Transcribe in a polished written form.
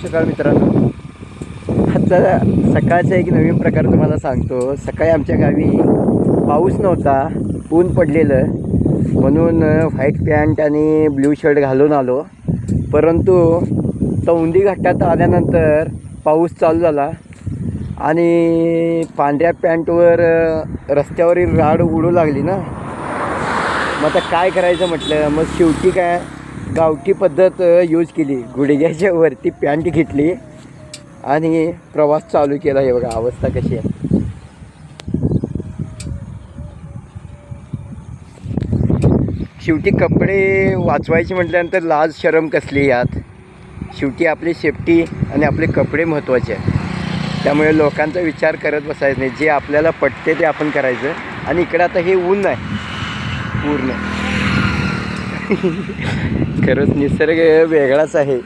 सकाळ मित्रांनो. आजचा सकाळचा एक नवीन प्रकार तुम्हाला सांगतो. सकाळी आमच्या गावी पाऊस नव्हता, ऊन पडलेलं, म्हणून व्हाईट पॅन्ट आणि ब्ल्यू शर्ट घालून आलो. परंतु तौंदी घाटात आल्यानंतर पाऊस चालू झाला आणि पांढऱ्या पॅन्टवर रस्त्यावरील राड उडू लागली ना. मग आता काय करायचं म्हटलं, मग शेवटी काय गावठी पद्धत यूज केली. गुडघ्याच्या वरती पॅन्ट घेतली आणि प्रवास चालू केला. हे बघा अवस्था कशी आहे. शेवटी कपडे वाचवायचे म्हटल्यानंतर लाज शरम कसली यात. शेवटी आपली सेफ्टी आणि आपले कपडे महत्त्वाचे आहेत. त्यामुळे लोकांचा विचार करत बसायचं नाही. जे आपल्याला पटते ते आपण करायचं. आणि इकडं आता हे ऊन आहे पूर्ण. खरंच निसर्ग वेगळाच आहे.